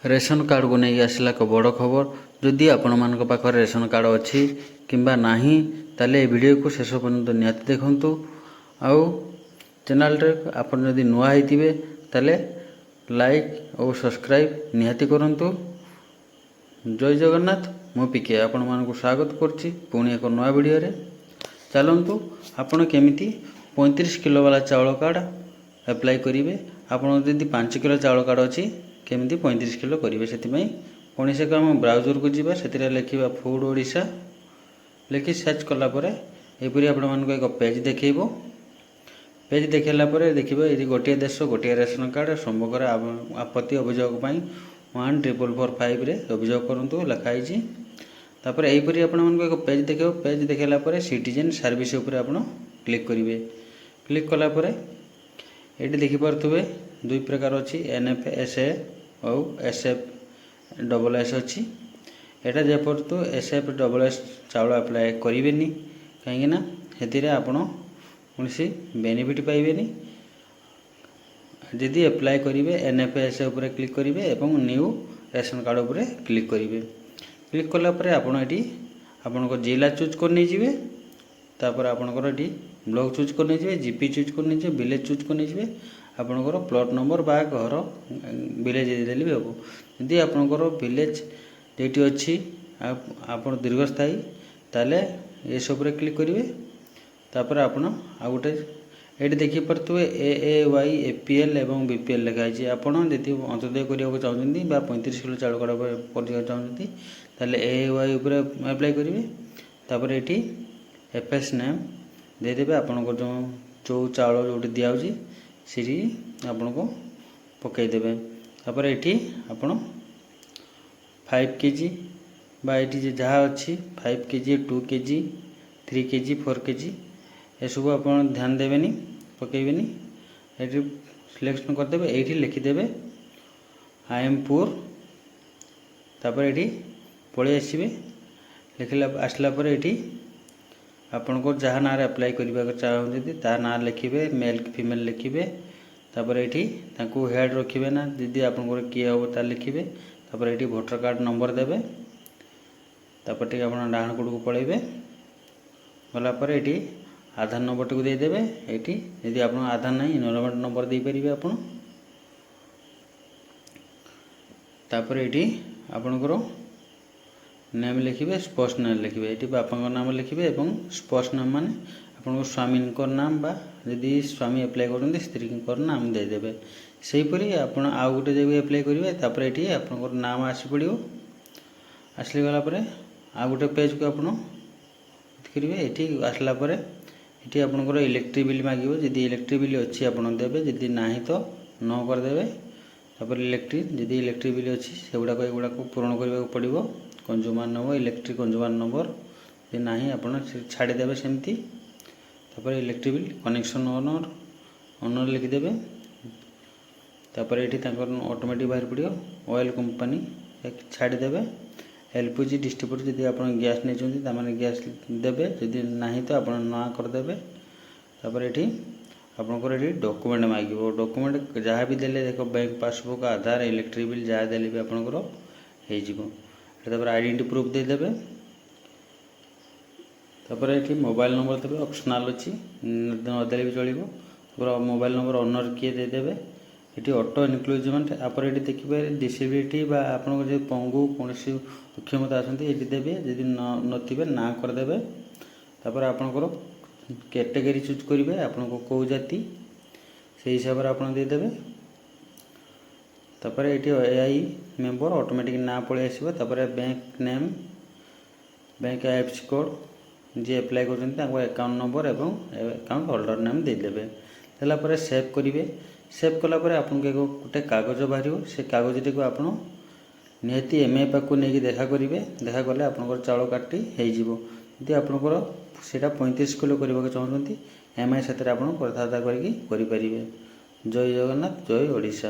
Ration card को नहीं आसला एक बड़ खबर। जदि आपण मान पाखे रेशन कार्ड अच्छी किंबा नहीं ताले वीडियो को शेष पर्यंत निहाती देखंतु। आउ चैनल रे आपण जदि नुआ होइतिबे ताले लाइक और सब्सक्राइब निहाती करंतु। जय जगन्नाथ। मु पीके आपण मान को स्वागत करछि पुणी एक नया वीडियो रे। चलंतु आपण केमिति 35 किलो वाला चावल कार्ड अप्लाई करिवे। आपण जदि 5 किलो चावल कार्ड अछि केमिति 35 किलो करिवे सेतिमै पुणी से आम ब्राउजर को जीवा से लिखा फूड ओडिशा लिखि सर्च कला परे एपरी आपण मान एक पेज देखो। पेज देखला देखिए ये गोटे देश गोटे रेशन कार्ड समग्र आपत्ति अभियोग 1445 रे अभियोग करंतु लिखाई। तापर एपरी आपण मान एक पेज देखो। पेज देखला सिटीजन सर्विस उपर आपण क्लिक करेंगे। क्लिक कला ये देखिपे दुई प्रकार अच्छी NFSA और SFSS अच्छी। यहाँ जेपरतु SFSS चाउल अप्लाई करेंगे कहीं आपण कौन बेनिफिट पाइबेनी। जदि अप्लाई करेंगे NFSA उपर क्लिक करेंगे और न्यू रेशन कार्ड उपर क्लिक करेंगे। क्लिक कलापर आपण जिला चूज करने जाए। तापर आपणकर ये ब्लॉक चूज करने जाए, जीपी चूज करने जाए, विलेज चूज करने जाए। आपणकर प्लॉट नंबर बा घर विलेज देले भी हम। यदि आपणकर विलेज जेटी अच्छी आपण दीर्घस्थायी ताले ये सब क्लिक करेंगे। तापर आपण आ गोटे ये देखिपे AAY APL एवं BPL लिखाई। आपड़ जब अंत्योदय करने चाहते 35 किलो चाउल कार्ड कर चाहते ताले AAY उपर अप्लाई करेंगे। तापर ये FS नेम देदेवे। आपणकर जो चाउल जो दिखाई सी आपण को पकईदे। तापर ये आपण 5 kg बा ये जहाँ अच्छी 5 kg 2 kg 3 kg 4 kg ये सब आप ध्यान देवेनी पकईबेनी। ये सिलेक्शन करदे ये लिखिदेवे आई एम पुअर। तापर ये पलि आसवे लिखला आसला ये आपण को जहाँ ना अप्लाई करने चाहते ता ना लिखे मेल फीमेल लिखे। तापर ये हेड रखिए ना दीदी आपंकर किए हम ता लिखे। तापर ये भोटर कार्ड नंबर देवे। तापर टी आप डाण कोड को पलैबे गलापर ये आधार नंबर टी देदेवे। ये यदि आप आधार ना इनरोलमेंट नंबर दे पारे आप। तापर ये आपणकर नेम लिखे स्पष्ट नाम लिखे। ये बापा नाम लिखे और स्पष्ट नाम मान आप स्वामी नाम बा यदि स्वामी अप्लाई कर स्त्री नाम देदेवे। सेहीपरि आप आउ गोटे जगह अप्लाई करेंगे। तापर ये आपंकर नाम आसी पड़ो। आसली गलापर आ गोटे पेज को आप करेंगे। ये आसला ये आपंकर इलेक्ट्रिक बिल मांगो। जदि इलेक्ट्रिक बिल अच्छी आप देवे, जदि ना तो न करदे। तापर इलेक्ट्रिक जदि इलेक्ट्रिक बिल अच्छी से गुड़ाक पूरण करने को पड़ो। Consumer number electric consumer number ये ना आप छाड़देवे सेमती। तापर इलेक्ट्रिक बिल कनेक्शन ओनर लिखिदेवे। तापर ये ऑटोमेटिक बाहर पड़ो ऑयल कंपनी छाड़देवे। LPG डिस्ट्रीब्यूटर जदि आप गैस नहीं गैस देवे, जदि ना तो आप ना करदे। तापर ये आपंकर ये डॉक्यूमेंट मांगो। डॉक्यूमेंट जहाँ भी देले देख बैंक पासबुक आधार इलेक्ट्रिक बिल जहाँ देले भी आपंकर हो। तापर आइडेंटिटी प्रूफ देदेवे। तापर ये मोबाइल नंबर देवे ऑप्शनल अच्छी नदेले भी चलो। पूरा मोबाइल नंबर ओनर किए देदेवे। ये ऑटो इनक्लूजमेंट आप ये देखिए डिसेबिलिटी बा आपन जो पंगु कौन अक्षमता आसती ये देवे। जदि नथिबे ना करदे। तापर आपणकर कैटेगरी चूज करेंगे आपन को कौ जाति से हिसाब से आप देदेवे। तापर ये AI मेंबर ऑटोमेटिक ना पलि आसो। तापर bank name bank IFSC code जी अप्लाई कर अकाउंट नंबर और अकाउंट होल्डर नेम देदेवे। देलापर सेव करेंगे। सेव कलापर आपको गोटे कागज बाहर से कागज टी आप निहाती MI पाक नहीं देखा करेंगे। देखा कले आपंकर चाउल काटी होदी आपंकर सीटा 35 किलो करने चाहते MI साथ आप कथबार्ता करें। जय जगन्नाथ जय ओडिशा।